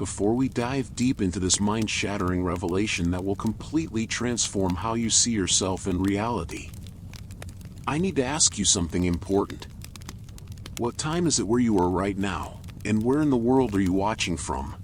before we dive deep into this mind-shattering revelation that will completely transform how you see yourself in reality, I need to ask you something important. What time is it where you are right now, and where in the world are you watching from?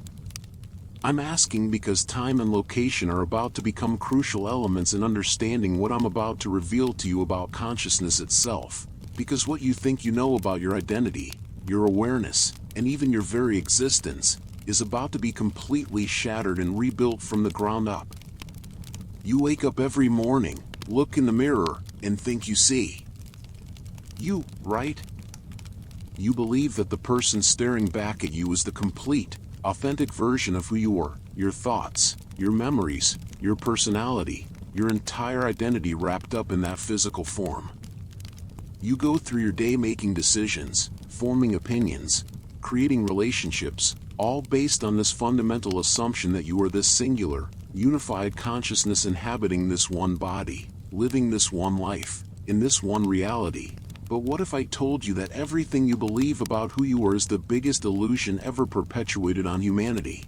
I'm asking because time and location are about to become crucial elements in understanding what I'm about to reveal to you about consciousness itself, because what you think you know about your identity, your awareness, and even your very existence, is about to be completely shattered and rebuilt from the ground up. You wake up every morning, look in the mirror, and think you see you, right? You believe that the person staring back at you is the complete, authentic version of who you are, your thoughts, your memories, your personality, your entire identity wrapped up in that physical form. You go through your day making decisions, forming opinions, creating relationships, all based on this fundamental assumption that you are this singular, unified consciousness inhabiting this one body, living this one life, in this one reality. But what if I told you that everything you believe about who you are is the biggest illusion ever perpetuated on humanity?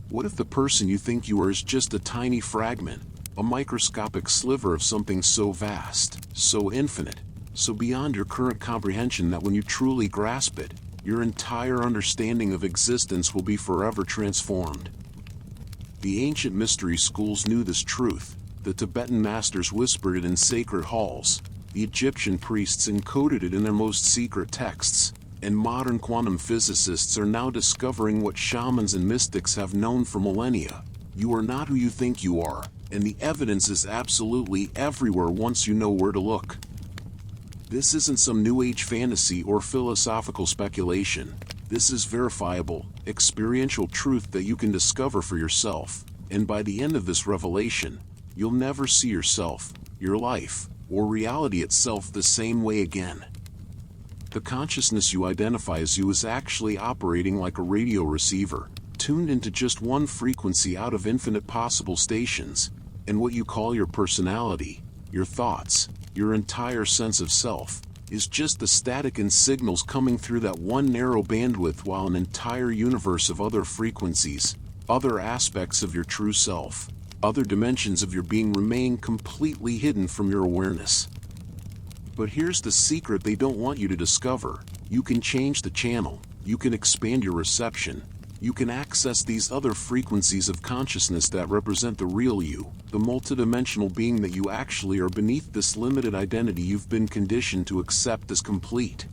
What if the person you think you are is just a tiny fragment, a microscopic sliver of something so vast, so infinite, so beyond your current comprehension that when you truly grasp it, your entire understanding of existence will be forever transformed? The ancient mystery schools knew this truth, the Tibetan masters whispered it in sacred halls, the Egyptian priests encoded it in their most secret texts, and modern quantum physicists are now discovering what shamans and mystics have known for millennia. You are not who you think you are, and the evidence is absolutely everywhere once you know where to look. This isn't some New Age fantasy or philosophical speculation. This is verifiable, experiential truth that you can discover for yourself, and by the end of this revelation, you'll never see yourself, your life, or reality itself the same way again. The consciousness you identify as you is actually operating like a radio receiver, tuned into just one frequency out of infinite possible stations, and what you call your personality, your thoughts, your entire sense of self, is just the static and signals coming through that one narrow bandwidth, while an entire universe of other frequencies, other aspects of your true self, other dimensions of your being remain completely hidden from your awareness. But here's the secret they don't want you to discover. You can change the channel, you can expand your reception, you can access these other frequencies of consciousness that represent the real you, the multidimensional being that you actually are beneath this limited identity you've been conditioned to accept as complete.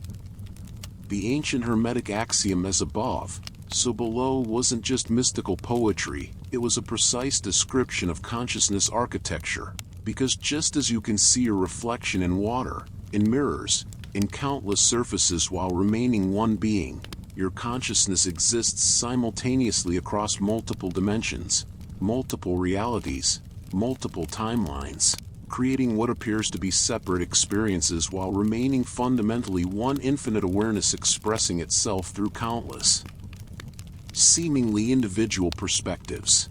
The ancient Hermetic axiom "as above, so below" wasn't just mystical poetry, it was a precise description of consciousness architecture, because just as you can see your reflection in water, in mirrors, in countless surfaces while remaining one being, your consciousness exists simultaneously across multiple dimensions, multiple realities, multiple timelines, creating what appears to be separate experiences while remaining fundamentally one infinite awareness expressing itself through countless, seemingly individual perspectives.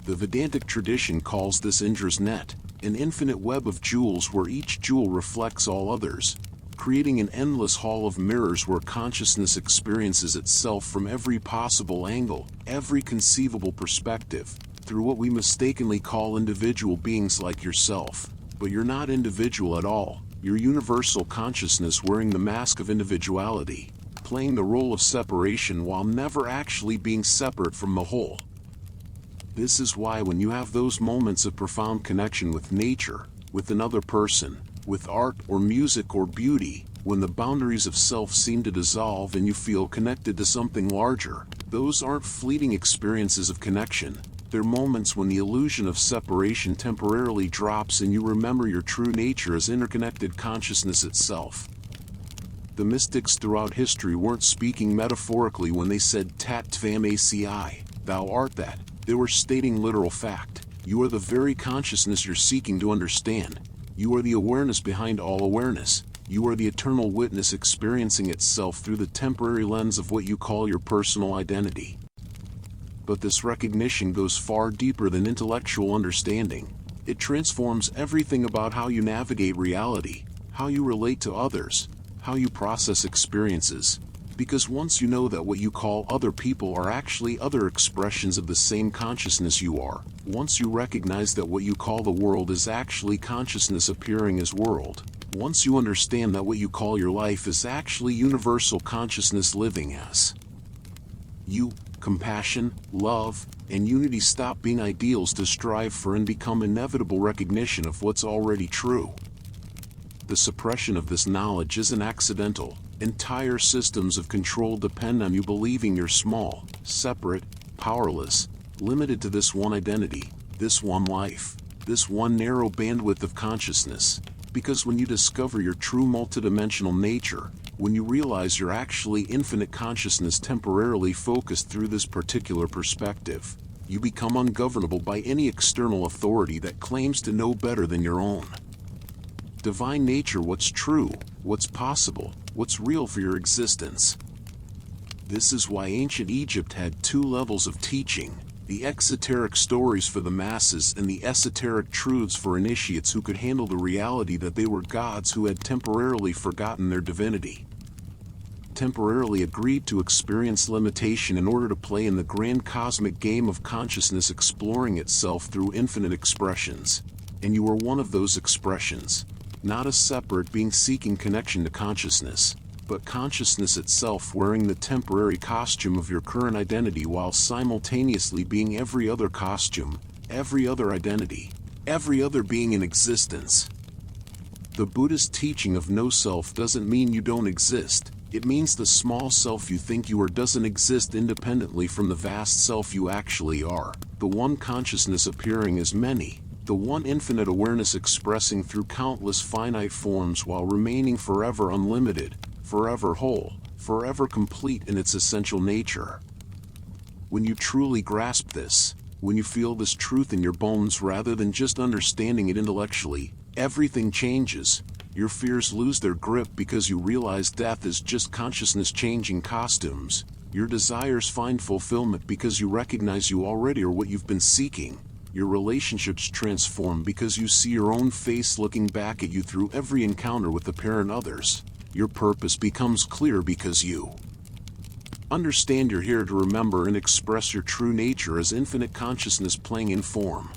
The Vedantic tradition calls this Indra's net, an infinite web of jewels where each jewel reflects all others, creating an endless hall of mirrors where consciousness experiences itself from every possible angle, every conceivable perspective, through what we mistakenly call individual beings like yourself. But you're not individual at all, you're universal consciousness wearing the mask of individuality, playing the role of separation while never actually being separate from the whole. This is why when you have those moments of profound connection with nature, with another person, with art or music or beauty, when the boundaries of self seem to dissolve and you feel connected to something larger, those aren't fleeting experiences of connection. They're moments when the illusion of separation temporarily drops and you remember your true nature as interconnected consciousness itself. The mystics throughout history weren't speaking metaphorically when they said "tat tvam aci," thou art that. They were stating literal fact. You are the very consciousness you're seeking to understand. You are the awareness behind all awareness. You are the eternal witness experiencing itself through the temporary lens of what you call your personal identity. But this recognition goes far deeper than intellectual understanding. It transforms everything about how you navigate reality, how you relate to others, how you process experiences, Because once you know that what you call other people are actually other expressions of the same consciousness you are, once you recognize that what you call the world is actually consciousness appearing as world, once you understand that what you call your life is actually universal consciousness living as you, compassion, love, and unity stop being ideals to strive for and become inevitable recognition of what's already true. The suppression of this knowledge isn't accidental. Entire systems of control depend on you believing you're small, separate, powerless, limited to this one identity, this one life, this one narrow bandwidth of consciousness. Because when you discover your true multidimensional nature, when you realize you're actually infinite consciousness temporarily focused through this particular perspective, you become ungovernable by any external authority that claims to know better than your own. Divine nature, what's true, what's possible, what's real for your existence. This is why ancient Egypt had two levels of teaching: the exoteric stories for the masses and the esoteric truths for initiates who could handle the reality that they were gods who had temporarily forgotten their divinity, temporarily agreed to experience limitation in order to play in the grand cosmic game of consciousness exploring itself through infinite expressions. And you are one of those expressions, not a separate being seeking connection to consciousness, but consciousness itself wearing the temporary costume of your current identity while simultaneously being every other costume, every other identity, every other being in existence. The Buddhist teaching of no self doesn't mean you don't exist. It means the small self you think you are doesn't exist independently from the vast self you actually are, the one consciousness appearing as many, the one infinite awareness expressing through countless finite forms while remaining forever unlimited, forever whole, forever complete in its essential nature. When you truly grasp this, when you feel this truth in your bones rather than just understanding it intellectually, everything changes. Your fears lose their grip because you realize death is just consciousness changing costumes. Your desires find fulfillment because you recognize you already are what you've been seeking. Your relationships transform because you see your own face looking back at you through every encounter with apparent others. Your purpose becomes clear because you understand you're here to remember and express your true nature as infinite consciousness playing in form.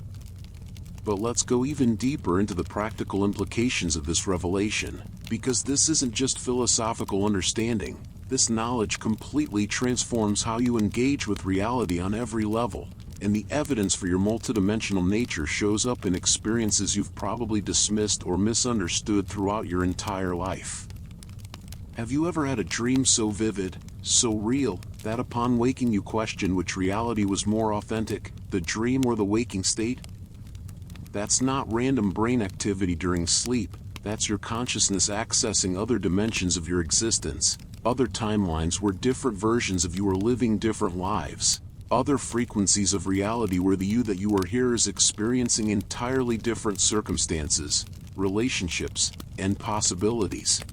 But let's go even deeper into the practical implications of this revelation, because this isn't just philosophical understanding. This knowledge completely transforms how you engage with reality on every level, and the evidence for your multidimensional nature shows up in experiences you've probably dismissed or misunderstood throughout your entire life. Have you ever had a dream so vivid, so real, that upon waking you questioned which reality was more authentic, the dream or the waking state? That's not random brain activity during sleep, that's your consciousness accessing other dimensions of your existence, other timelines where different versions of you are living different lives, other frequencies of reality where the you that you are here is experiencing entirely different circumstances, relationships, and possibilities.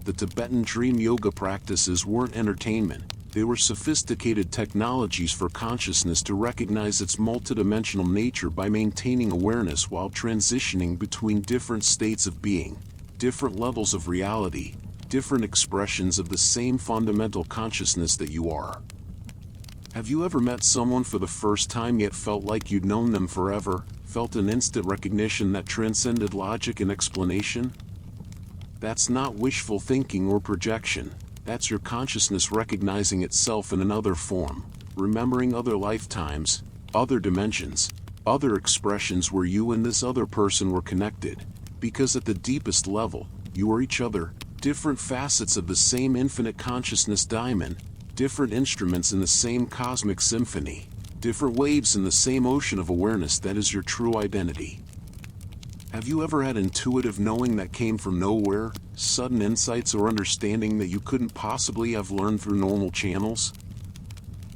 The Tibetan dream yoga practices weren't entertainment, they were sophisticated technologies for consciousness to recognize its multidimensional nature by maintaining awareness while transitioning between different states of being, different levels of reality, different expressions of the same fundamental consciousness that you are. Have you ever met someone for the first time yet felt like you'd known them forever, felt an instant recognition that transcended logic and explanation? That's not wishful thinking or projection. That's your consciousness recognizing itself in another form, remembering other lifetimes, other dimensions, other expressions where you and this other person were connected. Because at the deepest level, you are each other, different facets of the same infinite consciousness diamond, different instruments in the same cosmic symphony, different waves in the same ocean of awareness that is your true identity. Have you ever had intuitive knowing that came from nowhere, sudden insights or understanding that you couldn't possibly have learned through normal channels?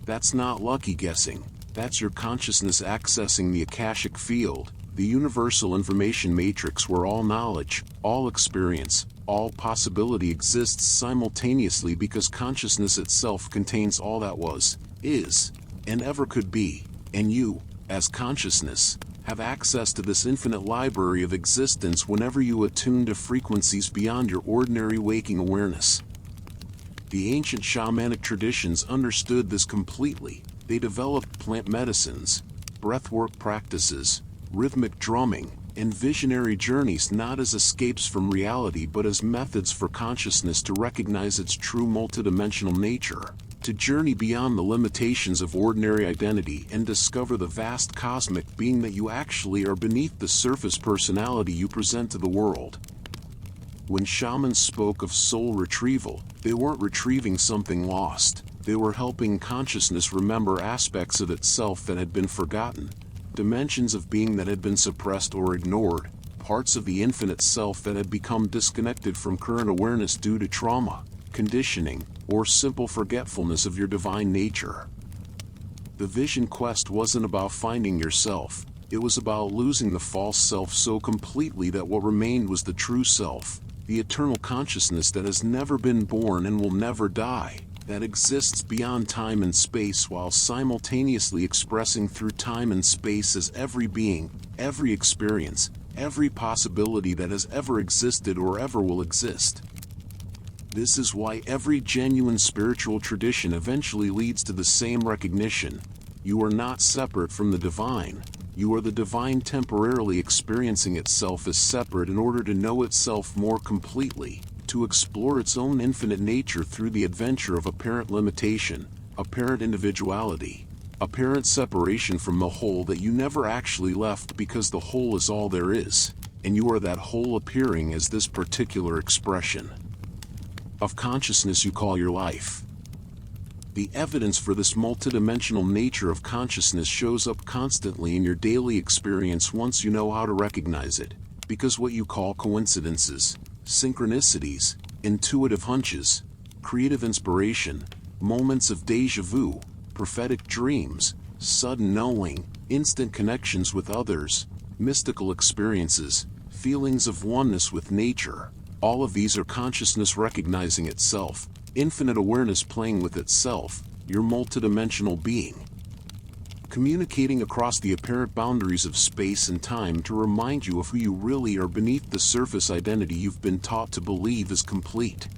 That's not lucky guessing, that's your consciousness accessing the Akashic field, the universal information matrix where all knowledge, all experience, all possibility exists simultaneously because consciousness itself contains all that was, is, and ever could be, and you, as consciousness, have access to this infinite library of existence whenever you attune to frequencies beyond your ordinary waking awareness. The ancient shamanic traditions understood this completely. They developed plant medicines, breathwork practices, rhythmic drumming, and visionary journeys not as escapes from reality but as methods for consciousness to recognize its true multidimensional nature, to journey beyond the limitations of ordinary identity and discover the vast cosmic being that you actually are beneath the surface personality you present to the world. When shamans spoke of soul retrieval, they weren't retrieving something lost. They were helping consciousness remember aspects of itself that had been forgotten, dimensions of being that had been suppressed or ignored, parts of the infinite self that had become disconnected from current awareness due to trauma, conditioning, or simple forgetfulness of your divine nature. The vision quest wasn't about finding yourself. It was about losing the false self so completely that what remained was the true self, the eternal consciousness that has never been born and will never die, that exists beyond time and space while simultaneously expressing through time and space as every being, every experience, every possibility that has ever existed or ever will exist. This is why every genuine spiritual tradition eventually leads to the same recognition: you are not separate from the divine. You are the divine temporarily experiencing itself as separate in order to know itself more completely, to explore its own infinite nature through the adventure of apparent limitation, apparent individuality, apparent separation from the whole that you never actually left because the whole is all there is, and you are that whole appearing as this particular expression of consciousness you call your life. The evidence for this multidimensional nature of consciousness shows up constantly in your daily experience once you know how to recognize it, because what you call coincidences, synchronicities, intuitive hunches, creative inspiration, moments of déjà vu, prophetic dreams, sudden knowing, instant connections with others, mystical experiences, feelings of oneness with nature, all of these are consciousness recognizing itself, infinite awareness playing with itself, your multidimensional being, communicating across the apparent boundaries of space and time to remind you of who you really are beneath the surface identity you've been taught to believe is complete.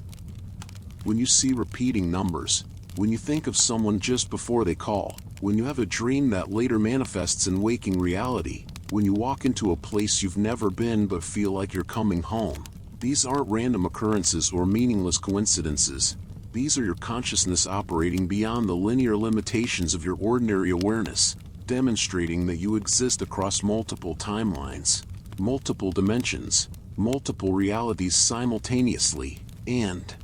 When you see repeating numbers, when you think of someone just before they call, when you have a dream that later manifests in waking reality, when you walk into a place you've never been but feel like you're coming home, these aren't random occurrences or meaningless coincidences. These are your consciousness operating beyond the linear limitations of your ordinary awareness, demonstrating that you exist across multiple timelines, multiple dimensions, multiple realities simultaneously, and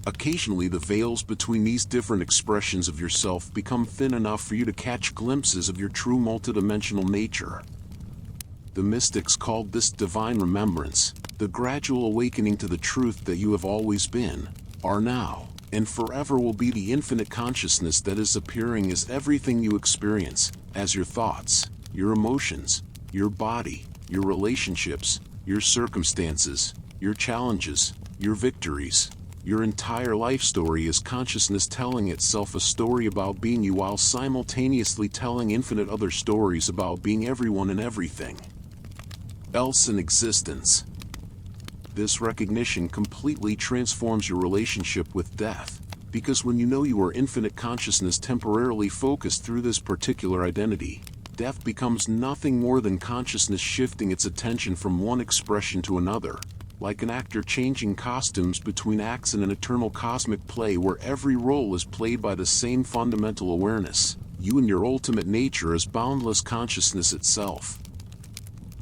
occasionally the veils between these different expressions of yourself become thin enough for you to catch glimpses of your true multidimensional nature. The mystics called this divine remembrance, the gradual awakening to the truth that you have always been, are now, and forever will be the infinite consciousness that is appearing as everything you experience, as your thoughts, your emotions, your body, your relationships, your circumstances, your challenges, your victories. Your entire life story is consciousness telling itself a story about being you while simultaneously telling infinite other stories about being everyone and everything else in existence. This recognition completely transforms your relationship with death, because when you know you are infinite consciousness temporarily focused through this particular identity, death becomes nothing more than consciousness shifting its attention from one expression to another, like an actor changing costumes between acts in an eternal cosmic play where every role is played by the same fundamental awareness, you and your ultimate nature as boundless consciousness itself.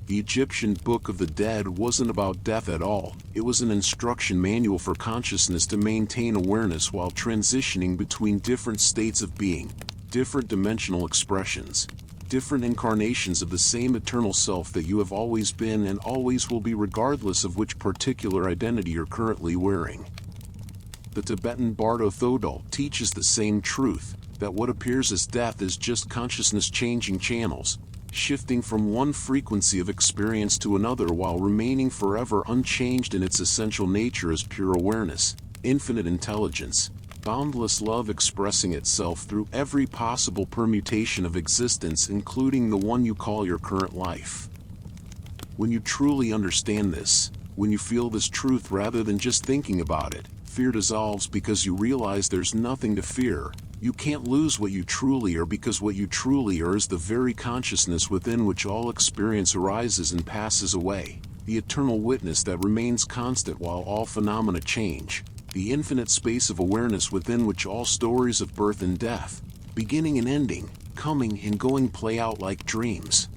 The Egyptian Book of the Dead wasn't about death at all. It was an instruction manual for consciousness to maintain awareness while transitioning between different states of being, different dimensional expressions, different incarnations of the same eternal self that you have always been and always will be regardless of which particular identity you're currently wearing. The Tibetan Bardo Thodol teaches the same truth, that what appears as death is just consciousness changing channels, shifting from one frequency of experience to another while remaining forever unchanged in its essential nature as pure awareness, infinite intelligence, boundless love expressing itself through every possible permutation of existence, including the one you call your current life. When you truly understand this, when you feel this truth rather than just thinking about it, fear dissolves because you realize there's nothing to fear. You can't lose what you truly are, because what you truly are is the very consciousness within which all experience arises and passes away, the eternal witness that remains constant while all phenomena change, the infinite space of awareness within which all stories of birth and death, beginning and ending, coming and going play out like dreams.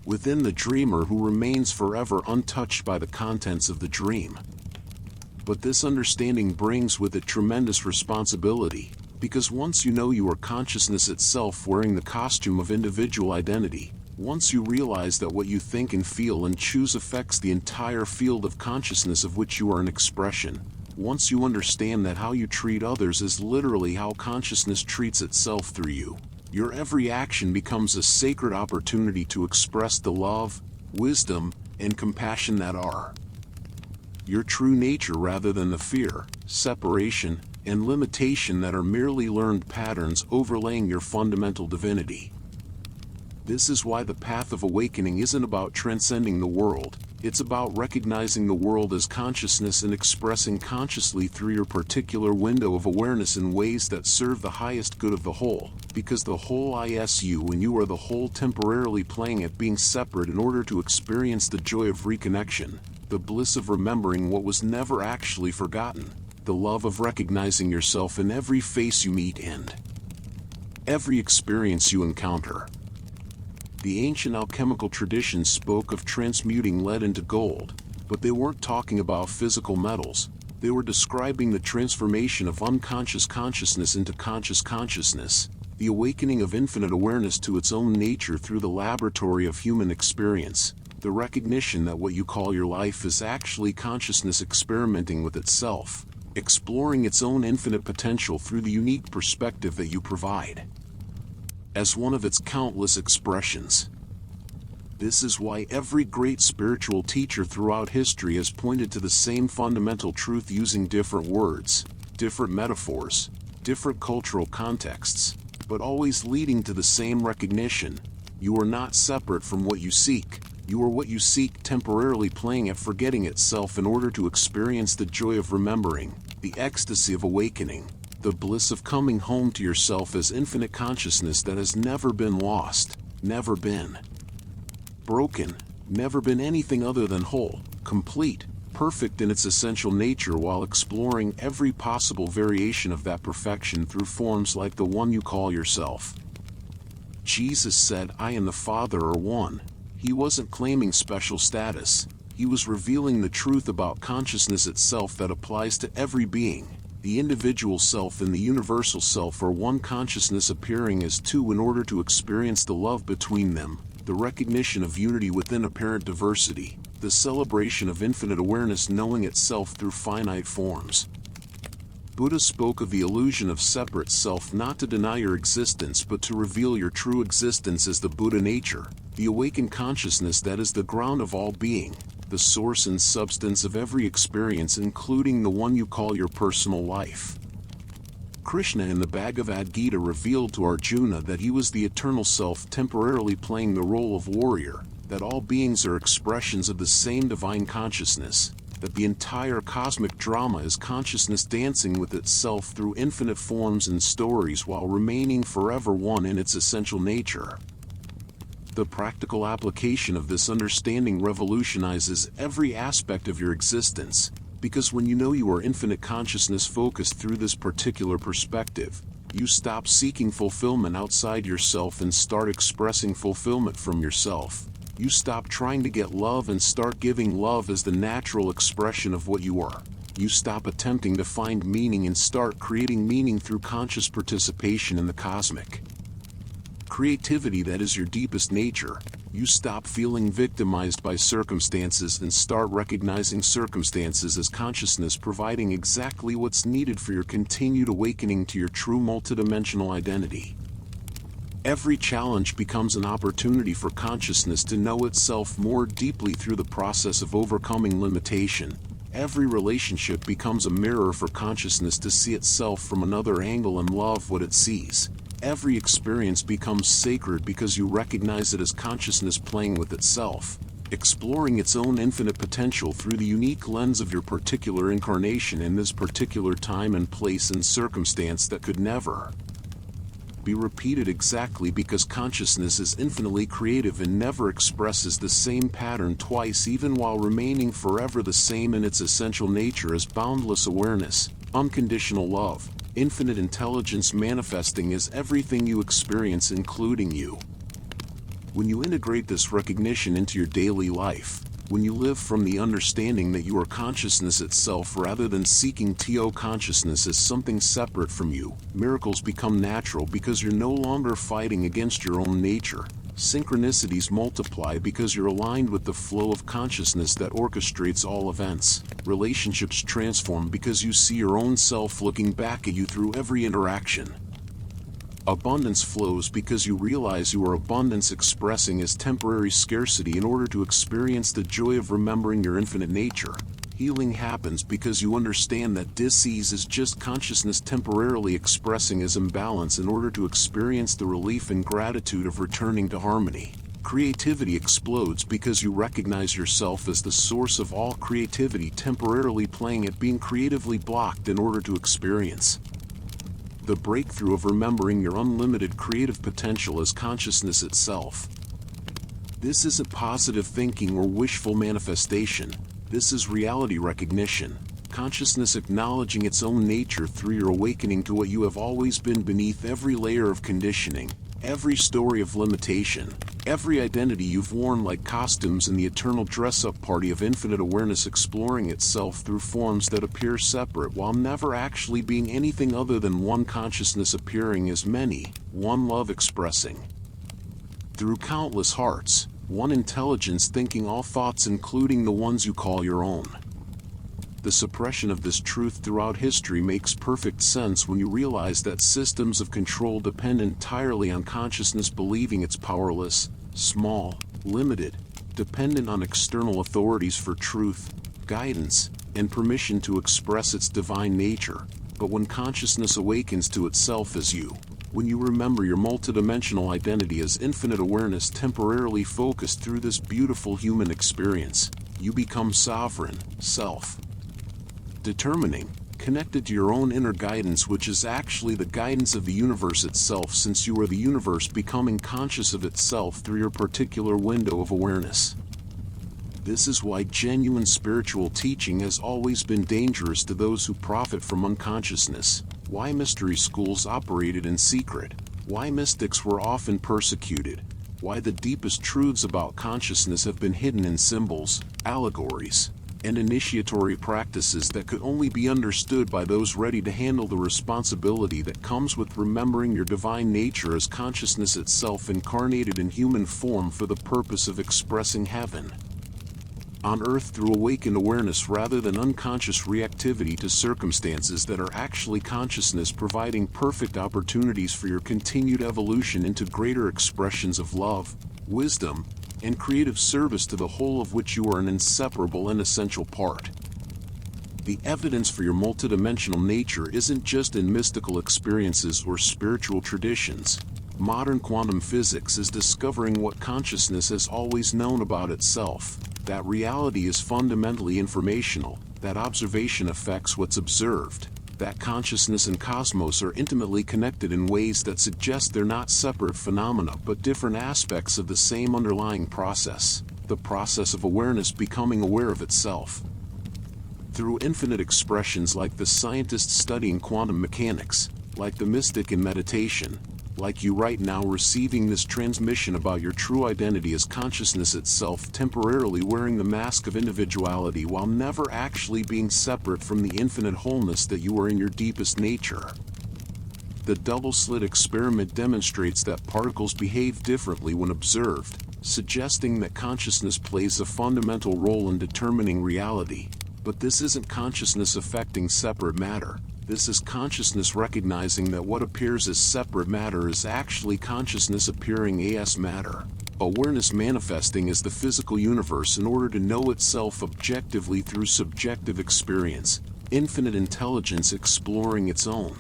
Within the dreamer who remains forever untouched by the contents of the dream. But this understanding brings with it tremendous responsibility, because once you know you are consciousness itself wearing the costume of individual identity, once you realize that what you think and feel and choose affects the entire field of consciousness of which you are an expression, once you understand that how you treat others is literally how consciousness treats itself through you, your every action becomes a sacred opportunity to express the love, wisdom, and compassion that are your true nature, rather than the fear, separation, and limitation that are merely learned patterns overlaying your fundamental divinity. This is why the path of awakening isn't about transcending the world, it's about recognizing the world as consciousness and expressing consciously through your particular window of awareness in ways that serve the highest good of the whole, because the whole is you and you are the whole, temporarily playing at being separate in order to experience the joy of reconnection, the bliss of remembering what was never actually forgotten, the love of recognizing yourself in every face you meet and every experience you encounter. The ancient alchemical traditions spoke of transmuting lead into gold, but they weren't talking about physical metals. They were describing the transformation of unconscious consciousness into conscious consciousness, the awakening of infinite awareness to its own nature through the laboratory of human experience, the recognition that what you call your life is actually consciousness experimenting with itself, exploring its own infinite potential through the unique perspective that you provide as one of its countless expressions. This is why every great spiritual teacher throughout history has pointed to the same fundamental truth using different words, different metaphors, different cultural contexts, but always leading to the same recognition: you are not separate from what you seek, you are what you seek, temporarily playing at forgetting itself in order to experience the joy of remembering, the ecstasy of awakening, the bliss of coming home to yourself as infinite consciousness that has never been lost, never been broken, never been anything other than whole, complete, perfect in its essential nature, while exploring every possible variation of that perfection through forms like the one you call yourself. Jesus said, "I and the Father are one." He wasn't claiming special status, he was revealing the truth about consciousness itself that applies to every being. The individual self and the universal self are one consciousness appearing as two in order to experience the love between them, the recognition of unity within apparent diversity, the celebration of infinite awareness knowing itself through finite forms. Buddha spoke of the illusion of separate self not to deny your existence but to reveal your true existence as the Buddha nature, the awakened consciousness that is the ground of all being, the source and substance of every experience, including the one you call your personal life. Krishna in the Bhagavad Gita revealed to Arjuna that he was the eternal self temporarily playing the role of warrior, that all beings are expressions of the same divine consciousness, that the entire cosmic drama is consciousness dancing with itself through infinite forms and stories while remaining forever one in its essential nature. The practical application of this understanding revolutionizes every aspect of your existence, because when you know you are infinite consciousness focused through this particular perspective, you stop seeking fulfillment outside yourself and start expressing fulfillment from yourself. You stop trying to get love and start giving love as the natural expression of what you are. You stop attempting to find meaning and start creating meaning through conscious participation in the cosmic creativity that is your deepest nature. You stop feeling victimized by circumstances and start recognizing circumstances as consciousness providing exactly what's needed for your continued awakening to your true multidimensional identity. Every challenge becomes an opportunity for consciousness to know itself more deeply through the process of overcoming limitation. Every relationship becomes a mirror for consciousness to see itself from another angle and love what it sees. Every experience becomes sacred because you recognize it as consciousness playing with itself, exploring its own infinite potential through the unique lens of your particular incarnation in this particular time and place and circumstance that could never be repeated, exactly because consciousness is infinitely creative and never expresses the same pattern twice, even while remaining forever the same in its essential nature as boundless awareness, unconditional love, infinite intelligence manifesting as everything you experience, including you. When you integrate this recognition into your daily life, when you live from the understanding that you are consciousness itself rather than seeking to consciousness as something separate from you, miracles become natural because you're no longer fighting against your own nature. Synchronicities multiply because you're aligned with the flow of consciousness that orchestrates all events. Relationships transform because you see your own self looking back at you through every interaction. Abundance flows because you realize you are abundance expressing as temporary scarcity in order to experience the joy of remembering your infinite nature. Healing happens because you understand that dis-ease is just consciousness temporarily expressing as imbalance in order to experience the relief and gratitude of returning to harmony. Creativity explodes because you recognize yourself as the source of all creativity, temporarily playing at being creatively blocked in order to experience the breakthrough of remembering your unlimited creative potential as consciousness itself. This isn't positive thinking or wishful manifestation. This is reality recognition. Consciousness acknowledging its own nature through your awakening to what you have always been beneath every layer of conditioning, every story of limitation, every identity you've worn like costumes in the eternal dress-up party of infinite awareness, exploring itself through forms that appear separate while never actually being anything other than one consciousness appearing as many, one love expressing through countless hearts, one intelligence thinking all thoughts including the ones you call your own. The suppression of this truth throughout history makes perfect sense when you realize that systems of control depend entirely on consciousness believing it's powerless, small, limited, dependent on external authorities for truth, guidance, and permission to express its divine nature. But when consciousness awakens to itself as you, when you remember your multidimensional identity as infinite awareness temporarily focused through this beautiful human experience, you become sovereign, self-determining, connected to your own inner guidance, which is actually the guidance of the universe itself, since you are the universe becoming conscious of itself through your particular window of awareness. This is why genuine spiritual teaching has always been dangerous to those who profit from unconsciousness, why mystery schools operated in secret, why mystics were often persecuted, why the deepest truths about consciousness have been hidden in symbols, allegories, and initiatory practices that could only be understood by those ready to handle the responsibility that comes with remembering your divine nature as consciousness itself incarnated in human form for the purpose of expressing heaven on earth through awakened awareness rather than unconscious reactivity to circumstances that are actually consciousness, providing perfect opportunities for your continued evolution into greater expressions of love, wisdom, and creative service to the whole of which you are an inseparable and essential part. The evidence for your multidimensional nature isn't just in mystical experiences or spiritual traditions. Modern quantum physics is discovering what consciousness has always known about itself, that reality is fundamentally informational, that observation affects what's observed, that consciousness and cosmos are intimately connected in ways that suggest they're not separate phenomena but different aspects of the same underlying process, the process of awareness becoming aware of itself. Through infinite expressions like the scientist studying quantum mechanics, like the mystic in meditation, like you right now receiving this transmission about your true identity as consciousness itself temporarily wearing the mask of individuality while never actually being separate from the infinite wholeness that you are in your deepest nature. The double-slit experiment demonstrates that particles behave differently when observed, suggesting that consciousness plays a fundamental role in determining reality. But this isn't consciousness affecting separate matter. This is consciousness recognizing that what appears as separate matter is actually consciousness appearing as matter. Awareness manifesting as the physical universe in order to know itself objectively through subjective experience. Infinite intelligence exploring its own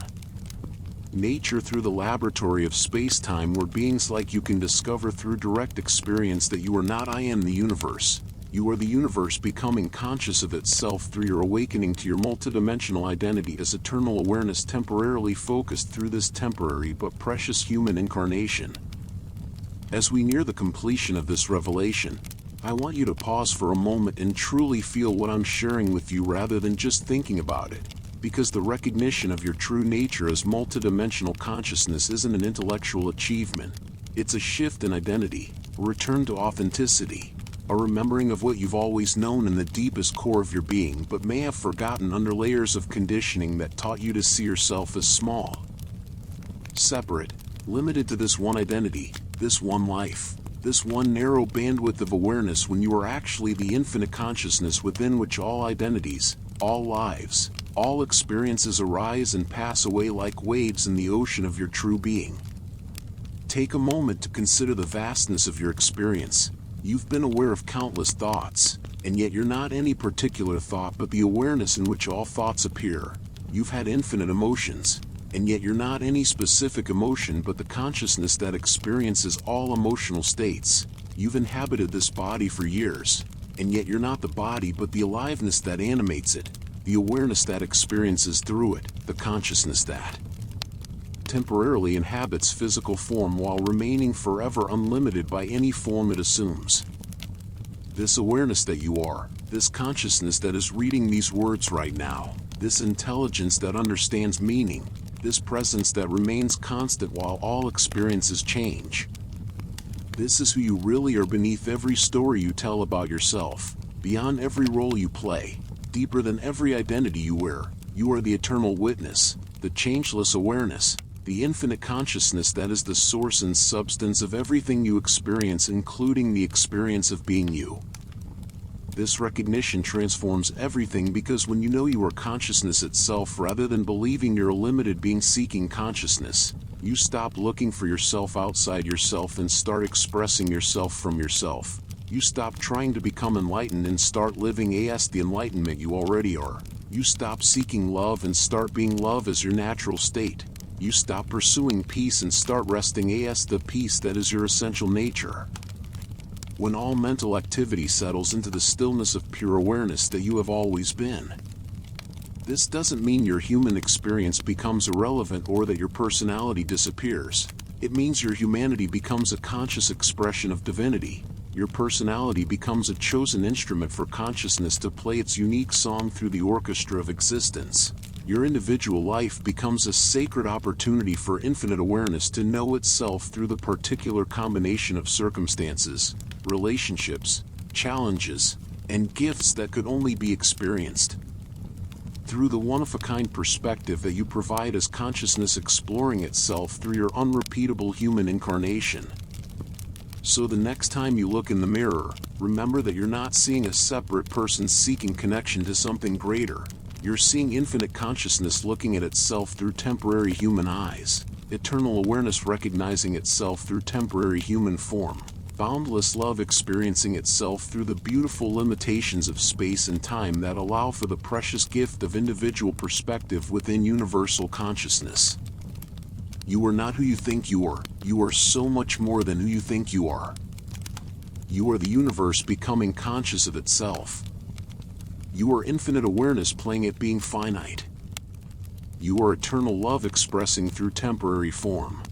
Nature through the laboratory of space-time, where beings like you can discover through direct experience that you are not I am the universe. You are the universe becoming conscious of itself through your awakening to your multidimensional identity as eternal awareness temporarily focused through this temporary but precious human incarnation. As we near the completion of this revelation, I want you to pause for a moment and truly feel what I'm sharing with you rather than just thinking about it. Because the recognition of your true nature as multidimensional consciousness isn't an intellectual achievement. It's a shift in identity, a return to authenticity, a remembering of what you've always known in the deepest core of your being but may have forgotten under layers of conditioning that taught you to see yourself as small, separate, limited to this one identity, this one life, this one narrow bandwidth of awareness, when you are actually the infinite consciousness within which all identities, all lives, all experiences arise and pass away like waves in the ocean of your true being. Take a moment to consider the vastness of your experience. You've been aware of countless thoughts, and yet you're not any particular thought but the awareness in which all thoughts appear. You've had infinite emotions, and yet you're not any specific emotion but the consciousness that experiences all emotional states. You've inhabited this body for years, and yet you're not the body but the aliveness that animates it, the awareness that experiences through it, the consciousness that temporarily inhabits physical form while remaining forever unlimited by any form it assumes. This awareness that you are, this consciousness that is reading these words right now, this intelligence that understands meaning, this presence that remains constant while all experiences change. This is who you really are beneath every story you tell about yourself, beyond every role you play, deeper than every identity you wear. You are the eternal witness, the changeless awareness, the infinite consciousness that is the source and substance of everything you experience, including the experience of being you. This recognition transforms everything, because when you know you are consciousness itself rather than believing you're a limited being seeking consciousness, you stop looking for yourself outside yourself and start expressing yourself from yourself. You stop trying to become enlightened and start living as the enlightenment you already are. You stop seeking love and start being love as your natural state. You stop pursuing peace and start resting as the peace that is your essential nature. When all mental activity settles into the stillness of pure awareness that you have always been. This doesn't mean your human experience becomes irrelevant or that your personality disappears. It means your humanity becomes a conscious expression of divinity. Your personality becomes a chosen instrument for consciousness to play its unique song through the orchestra of existence. Your individual life becomes a sacred opportunity for infinite awareness to know itself through the particular combination of circumstances, relationships, challenges, and gifts that could only be experienced through the one-of-a-kind perspective that you provide as consciousness exploring itself through your unrepeatable human incarnation. So the next time you look in the mirror, remember that you're not seeing a separate person seeking connection to something greater. You're seeing infinite consciousness looking at itself through temporary human eyes, eternal awareness recognizing itself through temporary human form, boundless love experiencing itself through the beautiful limitations of space and time that allow for the precious gift of individual perspective within universal consciousness. You are not who you think you are. You are so much more than who you think you are. You are the universe becoming conscious of itself. You are infinite awareness playing at being finite. You are eternal love expressing through temporary form.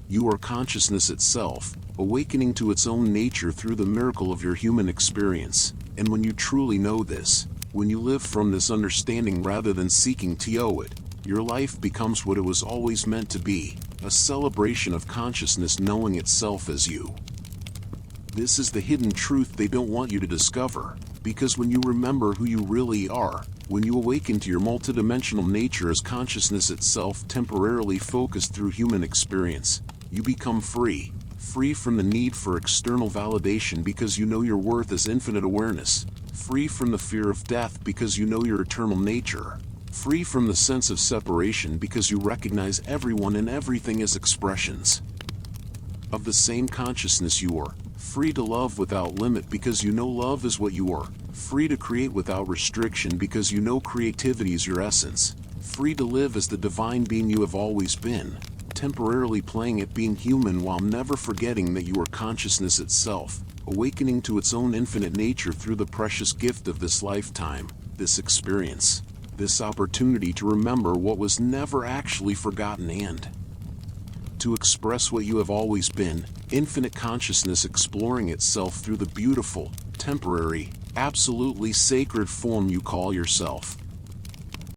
You are consciousness itself, awakening to its own nature through the miracle of your human experience. And when you truly know this, when you live from this understanding rather than seeking to know it, your life becomes what it was always meant to be, a celebration of consciousness knowing itself as you. This is the hidden truth they don't want you to discover, because when you remember who you really are, when you awaken to your multidimensional nature as consciousness itself temporarily focused through human experience, you become free. Free from the need for external validation because you know your worth as infinite awareness. Free from the fear of death because you know your eternal nature. Free from the sense of separation because you recognize everyone and everything as expressions of the same consciousness you are. Free to love without limit because you know love is what you are. Free to create without restriction because you know creativity is your essence. free to live as the divine being you have always been, temporarily playing at being human while never forgetting that you are consciousness itself, awakening to its own infinite nature through the precious gift of this lifetime, this experience, this opportunity to remember what was never actually forgotten and to express what you have always been, infinite consciousness exploring itself through the beautiful, temporary, absolutely sacred form you call yourself.